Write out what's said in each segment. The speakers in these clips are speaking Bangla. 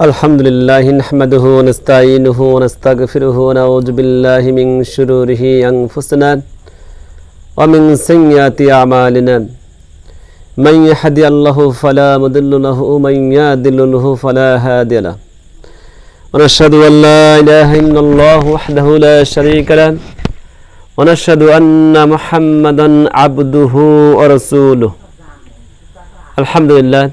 আলহামদুলিল্লাহি নাহমাদুহু ওয়া নাস্তাঈনুহু ওয়া নাস্তাগফিরুহু ওয়া নাউযু বিল্লাহি মিন শুরুরি আনফুসিনা ওয়া মিন সাইয়্যাতি আমালিনা মান ইয়াহদিহিল্লাহু ফালা মুদিল্লা লাহু ওয়া মান ইউদ্লিলহু ফালা হাদিয়া লাহু ওয়া নাশহাদু আন লা ইলাহা ইল্লাল্লাহু ওয়াহদাহু লা শারীকা লাহু ওয়া নাশহাদু আন্না মুহাম্মাদান আবদুহু ওয়া রাসূলুহু। আলহামদুলিল্লাহ,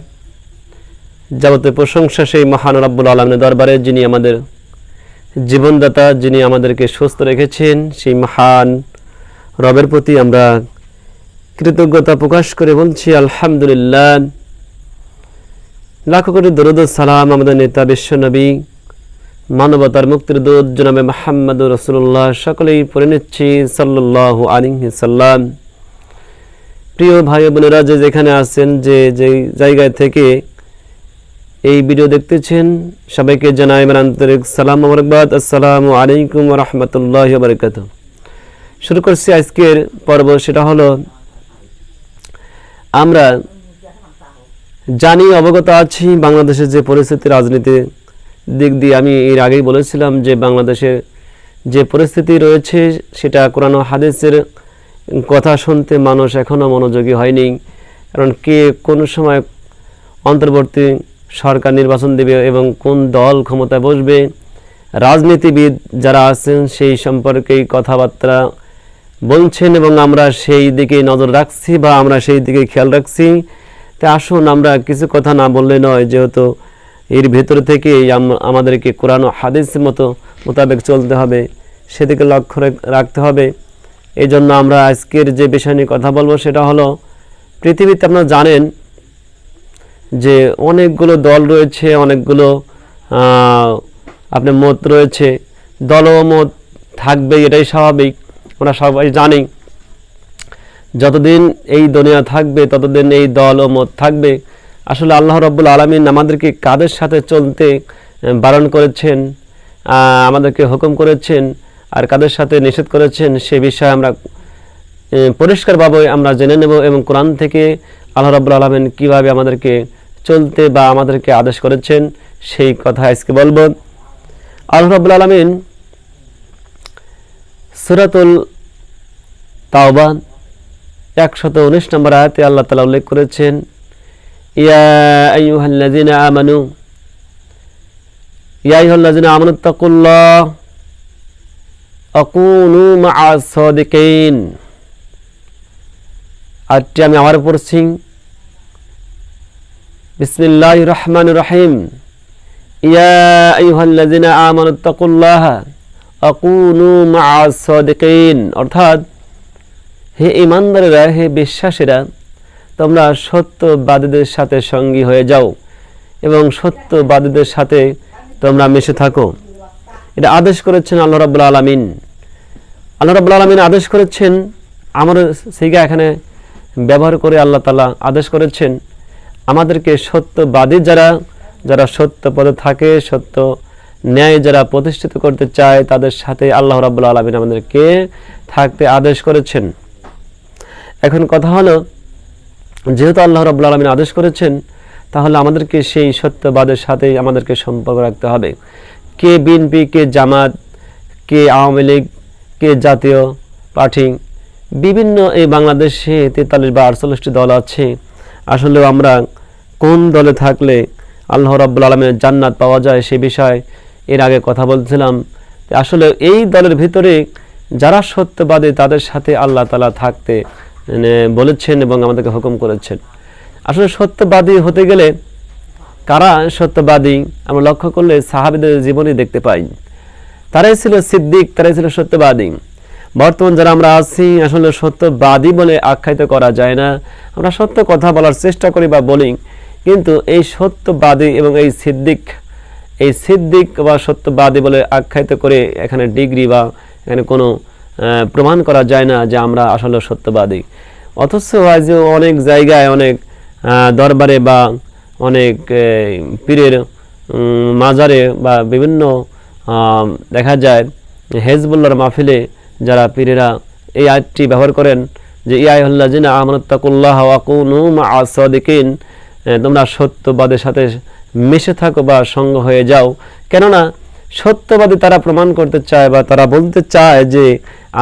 যাবতীয় প্রশংসা সেই মহান রব্বুল আলামিনের দরবারে, যিনি আমাদের জীবনদাতা, যিনি আমাদেরকে সুস্থ রেখেছেন। সেই মহান রবের প্রতি আমরা কৃতজ্ঞতা প্রকাশ করে বলছি আলহামদুলিল্লাহ। লাখো কোটি দরুদ ও সালাম আমাদের নেতা বিশ্ব নবী, মানবতার মুক্তির দূত জনাবে মুহাম্মদুর রাসূলুল্লাহ সকলেই পড়ে নিচ্ছি সাল্লাল্লাহু আলাইহি সাল্লাম। প্রিয় ভাই বোনেরা, যে যেখানে আছেন, যে জায়গায় থেকে এই ভিডিও দেখতেছেন, সবাইকে জানাই আমার আন্তরিক সালাম ও মোবারকবাদ। আসসালামু আলাইকুম ওয়া রাহমাতুল্লাহি ওয়া বারাকাতুহু। শুরু করছি আজকের পর্ব। সেটা হলো, আমরা জানি, অবগত আছি বাংলাদেশের যে পরিস্থিতি, রাজনীতির দিক দিয়ে আমি এর আগেই বলেছিলাম যে বাংলাদেশের যে পরিস্থিতি রয়েছে সেটা কোরআন ও হাদিসের কথা শুনতে মানুষ এখনও মনোযোগী হয়নি। কারণ কে কোন সময় অন্তর্বর্তী সরকার নির্বাচন দেবে এবং কোন দল ক্ষমতায় বসবে, রাজনীতিবিদ যারা আছেন সেই সম্পর্কেই কথাবার্তা বলছেন এবং আমরা সেই দিকে নজর রাখছি বা আমরা সেই দিকে খেয়াল রাখছি। তাই আসুন আমরা কিছু কথা না বললে নয়, যেহেতু এর ভেতর থেকে আমাদেরকে কোরআন ও হাদিসের মোতাবেক চলতে হবে, সেদিকে লক্ষ্য রাখতে হবে। এই জন্য আমরা আজকের যে বিষয় নিয়ে কথা বলবো সেটা হলো, পৃথিবীতে আপনারা জানেন যে অনেকগুলো দল রয়েছে, অনেকগুলো আপনার মত রয়েছে। দল ও মত থাকবে, এটাই স্বাভাবিক, আমরা সবাই জানি। যতদিন এই দুনিয়া থাকবে ততদিন এই দল ও মত থাকবে। আসলে আল্লাহ রাব্বুল আলামিন আমাদেরকে কাদের সাথে চলতে বারণ করেছেন, আমাদেরকে হুকুম করেছেন, আর কাদের সাথে নিষেধ করেছেন, সে বিষয়ে আমরা পরিষ্কারভাবে আমরা জেনে নেব এবং কোরআন থেকে আল্লাহ রাব্বুল আলামিন কীভাবে আমাদেরকে চলতে বা আমাদেরকে আদেশ করেছেন সেই কথা আজকে বলবো। আল্লাহ রাব্বুল আলামিন সূরাতুল তাওবা 119 নম্বর আয়াতে আল্লাহ তাআলা উল্লেখ করেছেন, ইয়া আইয়ুহাল্লাযিনা আমানু তাকুল্লাহ আকুনু মা'আস সাদিকিন। আজকে আমি আবার পড়ছি, বিসমিল্লাহির রহমানির রহিম, ইয়া আইয়ুহাল্লাযিনা আমানু তাকুল্লাহ আকুনু মা'আস সাদিকিন। অর্থাৎ, হে ঈমানদারেরা, হে বিশ্বাসীরা, তোমরা সত্যবাদীদের সাথে সঙ্গী হয়ে যাও এবং সত্যবাদীদের সাথে তোমরা মিশে থাকো। এটা আদেশ করেছেন আল্লাহ রাব্বুল আলামিন। আল্লাহ রাব্বুল আলামিন আদেশ করেছেন, আমার সিগা এখানে ব্যবহার করে আল্লাহ তাআলা আদেশ করেছেন আমাদেরকে সত্যবাদী যারা সত্য পথে থাকে, সত্য ন্যায় যারা প্রতিষ্ঠিত করতে চায়, তাদের সাথে আল্লাহ রাব্বুল আলামিন আমাদেরকে থাকতে আদেশ করেছেন। এখন কথা হলো, যেহেতু আল্লাহ রাব্বুল আলামিন আদেশ করেছেন, তাহলে আমাদেরকে সেই সত্যবাদের সাথেই আমাদেরকে সম্পর্ক রাখতে হবে। কে বিএনপি, কে জামাত, কে আওয়ামী লীগ, কে জাতীয় পার্টি, বিভিন্ন এই বাংলাদেশে 43 বা 48টি দল আছে। আসলে আমরা কোন দলে থাকলে আল্লাহ রাব্বুল আলামিনের জান্নাত পাওয়া যায় সে বিষয়ে এর আগে কথা বলছিলাম। আসলে এই দলের ভিতরে যারা সত্যবাদী তাদের সাথে আল্লাহ তাআলা থাকতে বলেছেন এবং আমাদেরকে হুকুম করেছেন। আসলে সত্যবাদী হতে গেলে কারা সত্যবাদী আমরা লক্ষ্য করলে সাহাবীদের জীবনে দেখতে পাই। তারাই ছিল সিদ্দিক, তারাই ছিল সত্যবাদী। বর্তমান যারা আমরা আছি, আসলে সত্যবাদী বলে আখ্যায়িত করা যায় না। আমরা সত্য কথা বলার চেষ্টা করি বা বলি, কিন্তু এই সত্যবাদী এবং এই সিদ্দিক বা সত্যবাদী বলে আখ্যায়িত করে এখানে ডিগ্রি বা এখানে কোনো প্রমাণ করা যায় না যে আমরা আসলে সত্যবাদী। অথচ আজ অনেক জায়গায়, অনেক দরবারে বা অনেক পীরের মাজারে বা বিভিন্ন দেখা যায় হেজবুল্লাহর মাহফিলে যারা পীরেরা এই আয়াতটি ব্যবহার করেন যে ইয়া আইয়ুহাল্লাযিনা আমানু তাকুল্লাহা ওয়া কুনু মা'আস সাদিকিন, তোমরা সত্যবাদের সাথে মিশে থাকো বা সঙ্গ হয়ে যাও। কেননা সত্যবাদী তারা প্রমাণ করতে চায় বা তারা বলতে চায় যে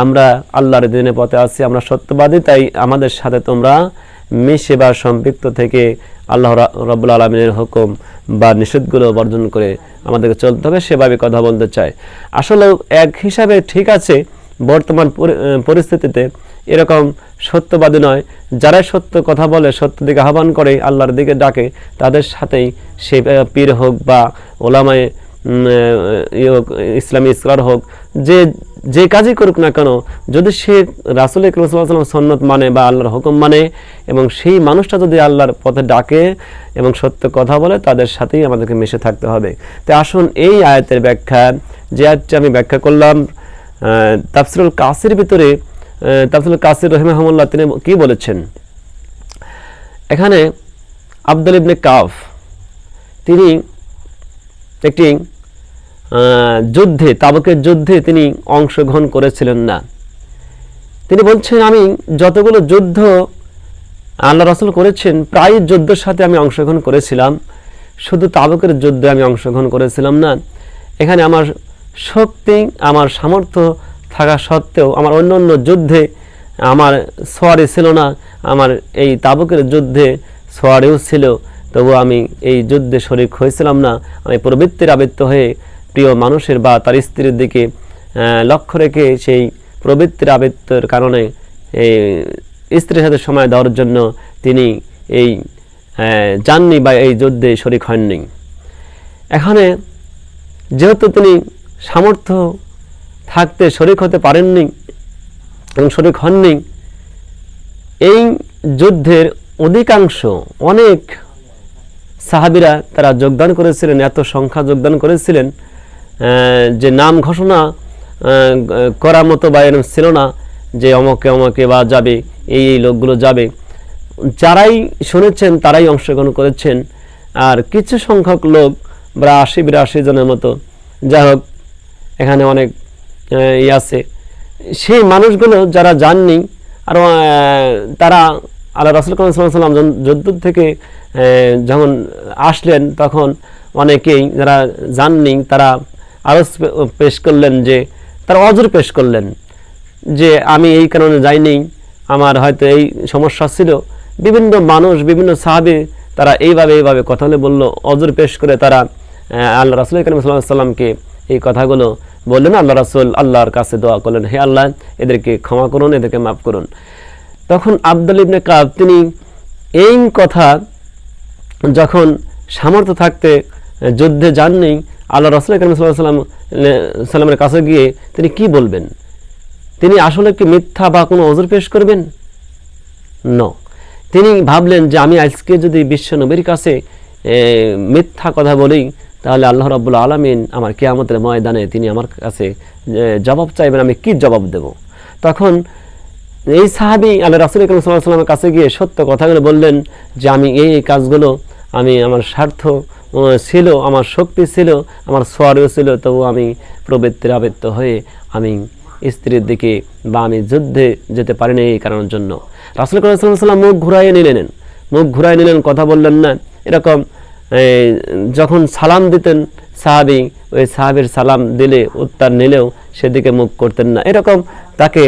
আমরা আল্লাহর দিনের পথে আছি, আমরা সত্যবাদী, তাই আমাদের সাথে তোমরা মিশে বা সম্পৃক্ত থেকে আল্লাহ রাব্বুল আলামিনের হুকুম বা নিষেধগুলো বর্জন করে আমাদেরকে চলতে হবে, সেভাবে কথা বলতে চায়। আসলে এক হিসাবে ঠিক আছে, বর্তমান পরিস্থিতিতে এরকম সত্যবাদী নয়, যারাই সত্য কথা বলে, সত্য দিকে আহ্বান করে, আল্লাহর দিকে ডাকে, তাদের সাথেই সে পীর হোক বা ওলামায়ে ইসলামী ইসলার হোক, যে কাজই করুক না কেন, যদি সে রাসূল আকরাম সাল্লাল্লাহু আলাইহি ওয়াসাল্লাম সন্ন্যত মানে বা আল্লাহর হুকুম মানে, এবং সেই মানুষটা যদি আল্লাহর পথে ডাকে এবং সত্য কথা বলে, তাদের সাথেই আমাদেরকে মিশে থাকতে হবে। তো আসুন এই আয়াতের ব্যাখ্যা, যে আয়াতটি আমি ব্যাখ্যা করলাম, তাফসিরুল কাসির ভিতরে তাফসিরুল কাসির রাহিমাহুল্লাহ তিনি কি বলেছেন, এখানে আব্দুল ইবনে কাফ তিনি একটি যুদ্ধে, তাবুকের যুদ্ধে তিনি অংশগ্রহণ করেছিলেন না। তিনি বলছেন, আমি যতগুলো যুদ্ধ আল্লাহ রাসূল করেছেন, প্রায় যুদ্ধের সাথে আমি অংশগ্রহণ করেছিলাম, শুধু তাবুকের যুদ্ধে আমি অংশগ্রহণ করেছিলাম না। এখানে আমার শক্তি, আমার সামর্থ্য থাকা সত্ত্বেও আমার অন্য অন্য যুদ্ধে আমার সোয়ারি ছিল না, আমার এই তাবুকের যুদ্ধে সোয়ারিও ছিল, তবু আমি এই যুদ্ধে শরীক হয়েছিলাম না। আমি প্রবৃত্তির আবৃত্ত হয়ে প্রিয় মানুষের বা তার স্ত্রীর দিকে লক্ষ্য রেখে সেই প্রবৃত্তির আবৃত্তের কারণে এই স্ত্রীর সাথে সময় দেওয়ার জন্য তিনি এই যাননি বা এই যুদ্ধে শরীক হননি। এখানে যেহেতু তিনি সামর্থ্য থাকতে শরীক হতে পারেননি এবং শরীক হননি, এই যুদ্ধের অধিকাংশ অনেক সাহাবীরা তারা যোগদান করেছিলেন, এত সংখ্যা যোগদান করেছিলেন যে নাম ঘোষণা করার মতো বা এরকম ছিল না যে অমকে অমকে বা যাবে, এই লোকগুলো যাবে। যারাই শুনেছেন তারাই অংশগ্রহণ করেছেন। আর কিছু সংখ্যক লোক প্রায় ৮০-৮২ জনের মতো, যাই হোক এখানে অনেক আছে, সেই মানুষগুলো যারা যাননি, আর তারা আল্লাহ রাসূল সাল্লাল্লাহু আলাইহি ওয়াসাল্লাম যুদ্ধ থেকে যখন আসলেন, তখন অনেকেই যারা যাননি তারা আরজ পেশ করলেন, যে তারা অজর পেশ করলেন যে আমি এই কারণে যাইনি, আমার হয়তো এই সমস্যা ছিল। বিভিন্ন মানুষ, বিভিন্ন সাহাবী তারা এইভাবে কথা বলে বলল, অজর পেশ করে তারা আল্লাহ রাসূল সাল্লাল্লাহু আলাইহি ওয়াসাল্লামকে এই কথাগুলো বললেন। আল্লাহ রাসূল আল্লাহর কাছে দোয়া করলেন, হে আল্লাহ, এদেরকে ক্ষমা করুন, এদেরকে মাফ করুন। তখন আব্দুল ইবনে কাব তিনি এই কথা যখন সামর্থ্য থাকতে যুদ্ধে যাননি, আল্লাহ রাসূল সাল্লাল্লাহু আলাইহি ওয়াসাল্লামের কাছে গিয়ে তিনি কি বলবেন? তিনি আসলে কি মিথ্যা বা কোনো ওযর পেশ করবেন? না, তিনি ভাবলেন যে আমি আজকে যদি বিশ্ব নবীর কাছে মিথ্যা কথা বলি, তাহলে আল্লাহ রাব্বুল আলামিন আমার কিয়ামতের ময়দানে তিনি আমার কাছে জবাব চাইবেন, আমি কি জবাব দেব? তখন এই সাহাবী আল্লাহ রাসূল সাল্লাল্লাহু আলাইহি ওয়াসাল্লামের কাছে গিয়ে সত্য কথাগুলো বললেন যে আমি এই কাজগুলো, আমি আমার স্বার্থ ছিল, আমার শক্তি ছিল, আমার সোয়ারিও ছিল, তবু আমি প্রবৃত্তির আবৃত্ত হয়ে আমি স্ত্রীর দিকে বা আমি যুদ্ধে যেতে পারিনি এই কারণের জন্য। রাসূল সাল্লাল্লাহু আলাইহি ওয়াসাল্লাম মুখ ঘুরাইয়ে নিলেন, কথা বললেন না। এরকম যখন সালাম দিতেন সাহাবী, ওই সাহাবীর সালাম দিলে উত্তর নিলেও সেদিকে মুখ করতেন না। এরকম তাকে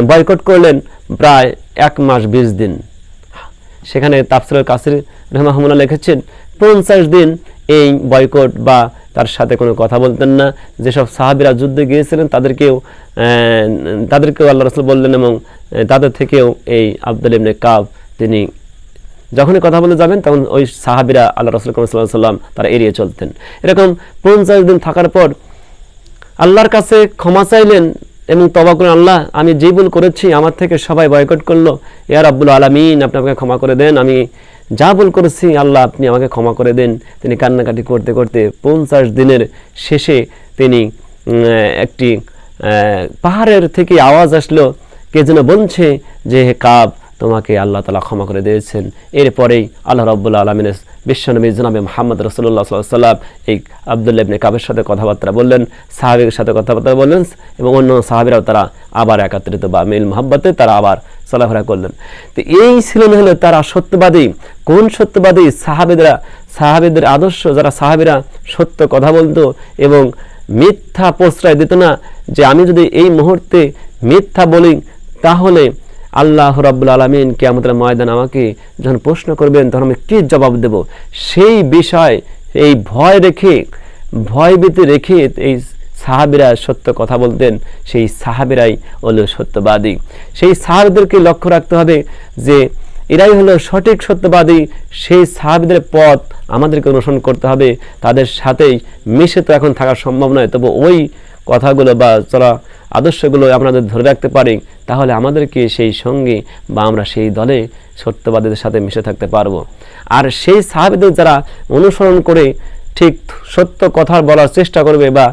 বয়কট করলেন প্রায় 1 মাস 20 দিন। সেখানে তাফসিরুল কাসির রাহিমাহুল্লাহ লিখেছেন 50 দিন এই বয়কট বা তার সাথে কোনো কথা বলতেন না। যেসব সাহাবীরা যুদ্ধে গিয়েছিলেন তাদেরকেও আল্লাহ রাসূল বললেন, এবং তাদের থেকেও এই আব্দুল ইবনে কাব তিনি যখনই কথা বলে যাবেন তখন ওই সাহাবীরা আল্লাহ রাসূল সাল্লাল্লাহু আলাইহি ওয়াসাল্লাম তারা এড়িয়ে চলতেন। এরকম 50 দিন থাকার পর আল্লাহর কাছে ক্ষমা চাইলেন এবং তওবা করলেন, আল্লাহ, আমি যে ভুল করেছি আমার থেকে সবাই বয়কট করলো, ইয়া রাব্বুল আলামিন, আপনি আমাকে ক্ষমা করে দেন, আমি যা ভুল করেছি আল্লাহ আপনি আমাকে ক্ষমা করে দেন। তিনি কান্নাকাটি করতে করতে 50 দিনের শেষে তিনি একটি পাহাড়ের থেকে আওয়াজ আসলো, কে যেন বলছে যে হে কাব, তোমাকে আল্লাহ তাআলা ক্ষমা করে দিয়েছেন। এরপরেই আল্লাহ রাব্বুল আলামিনের বিশ্বনবী জনাবে মুহাম্মদ রাসূলুল্লাহ সাল্লাল্লাহু আলাইহি ওয়াসাল্লাম এই আব্দুল্লাহ ইবনে কাবের সাথে কথাবার্তা বললেন, সাহাবীর সাথে কথাবার্তা বললেন এবং অন্য সাহাবীরাও তারা আবার একত্রিত বা মিল মুহাব্বতে তারা আবার চলাফেরা করলেন। তো এই ছিলেন হলো তারা সত্যবাদী। কোন সত্যবাদী? সাহাবীদের আদর্শ, যারা সাহাবীরা সত্য কথা বলতো এবং মিথ্যা প্রশ্রয় দিত না, যে আমি যদি এই মুহূর্তে মিথ্যা বলি তাহলে আল্লাহ রাব্বুল আলামিন কিয়ামতের ময়দানে আমাকে যখন প্রশ্ন করবেন তখন আমি কি জবাব দেব, সেই বিষয় এই ভয়ভীতি রেখে এই সাহাবীরা সত্য কথা বলতেন। সেই সাহাবীরাই হলো সত্যবাদী। সেই সাহাবীদেরকে লক্ষ্য রাখতে হবে যে এরাই হলো সঠিক সত্যবাদী। সেই সাহাবীদের পথ আমাদেরকে অনুসরণ করতে হবে। তাদের সাথেই মিশে তো এখন থাকা সম্ভব নয়, তবে ওই কথাগুলো বা চলা আদর্শগুলো আপনাদের ধরে রাখতে পারি, তাহলে আমাদেরকে সেই সঙ্গী বা আমরা সেই দলে সত্যবাদীদের সাথে মিশে থাকতে পারবো। আর সেই সাহাবীদের যারা অনুসরণ করে ঠিক সত্য কথা বলার চেষ্টা করবে বা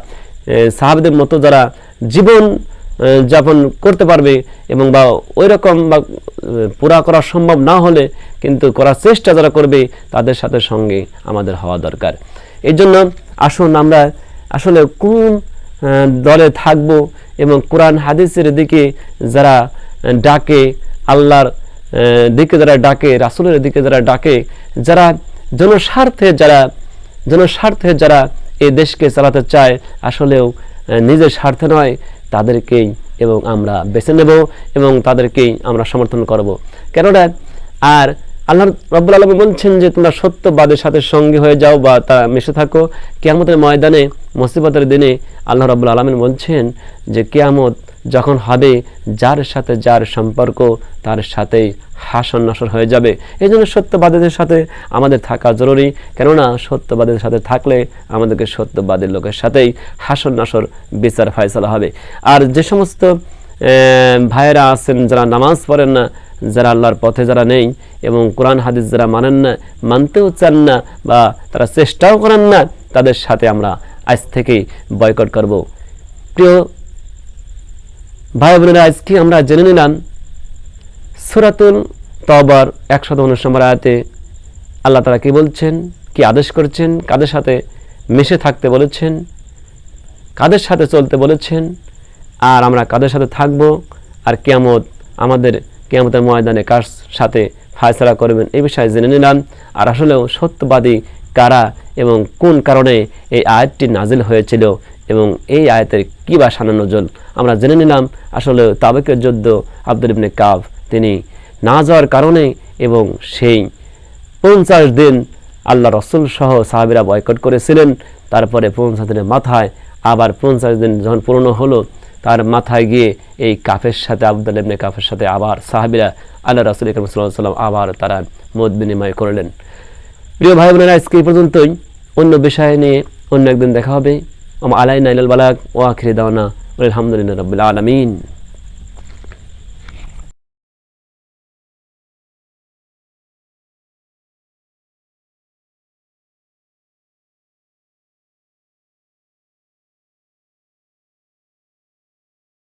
সাহাবীদের মতো যারা জীবন যাপন করতে পারবে এবং বা ওই রকম বা পুরা করা সম্ভব না হলে কিন্তু করার চেষ্টা যারা করবে, তাদের সাথে সঙ্গে আমাদের হওয়া দরকার। এই জন্য আসুন আমরা আসলে কোন দলে থাকবো এবং কোরআন হাদিসের দিকে যারা ডাকে, আল্লাহর দিকে যারা ডাকে, রাসূলের দিকে যারা ডাকে, যারা জনস্বার্থে যারা এই দেশকে চালাতে চায়, আসলেও নিজের স্বার্থে নয়, তাদেরকেই এবং আমরা বেছে নেব এবং তাদেরকেই আমরা সমর্থন করব। কেননা আর আল্লাহ রাব্বুল আলামিন বলছেন যে তোমরা সত্যবাদের সাথে সঙ্গী হয়ে যাও বা তারা মিশে থাকো। কিয়ামতের ময়দানে, মুসিবতের দিনে আল্লাহ রাব্বুল আলামিন বলছেন যে কিয়ামত যখন হবে, যার সাথে যার সম্পর্ক তার সাথেই হাসর নাসর হয়ে যাবে। এই জন্য সত্যবাদীদের সাথে আমাদের থাকা জরুরি। কেননা সত্যবাদীদের সাথে থাকলে আমাদেরকে সত্যবাদীর লোকের সাথেই হাসর নাসর বিচার ফয়সালা হবে। আর যে সমস্ত ভাইয়েরা আছেন যারা নামাজ পড়েন না, যারা আল্লাহর পথে যারা নেই এবং কোরআন হাদিস যারা মানেন না, মানতেও চান না বা তারা চেষ্টাও করেন না, তাদের সাথে আমরা আজ থেকেই বয়কট করব। প্রিয় ভাই বোনেরা, আজকে আমরা জেনে নিলাম সূরাতুল তওবার 119 নম্বর আয়াতে আল্লাহ তাআলা কি বলছেন, কি আদেশ করছেন, কাদের সাথে মিশে থাকতে বলেছেন, কাদের সাথে চলতে বলেছেন, আর আমরা কাদের সাথে থাকব, আর কিয়ামতের ময়দানে কার সাথে ফয়সালা করবেন, এই বিষয়ে জেনে নিলাম। আর আসলেও সত্যবাদী কারা এবং কোন কারণে এই আয়াতটি নাজিল হয়েছিল এবং এই আয়াতের কি বা শান নজুল আমরা জেনে নিলাম। আসলে তাবুকের যুদ্ধ আব্দুল্লাহ ইবনে কাব তিনি না যাওয়ার কারণে এবং সেই 50 দিন আল্লাহ রাসূল সহ সাহাবীরা বয়কট করেছিলেন। তারপরে 50 দিনের মাথায় আবার 50 দিন যখন পূর্ণ হলো, তার মাথায় গিয়ে এই কাফের সাথে, আব্দুল্লাহ ইবনে কাফের সাথে আবার সাহাবীরা আল্লাহ রাসূল কারীম সাল্লাল্লাহু আলাইহি ওয়াসাল্লাম আবার তারা মত বিনিময় করলেন। প্রিয় ভাই বোনেরা, আজকে এই পর্যন্তই। অন্য বিষয় নিয়ে অন্য একদিন দেখা হবে। আলাইনা ইলাল বালাগ ওয়া আখিরি দাওয়ানা আলহামদুলিল্লাহি রাব্বিল আলামিন।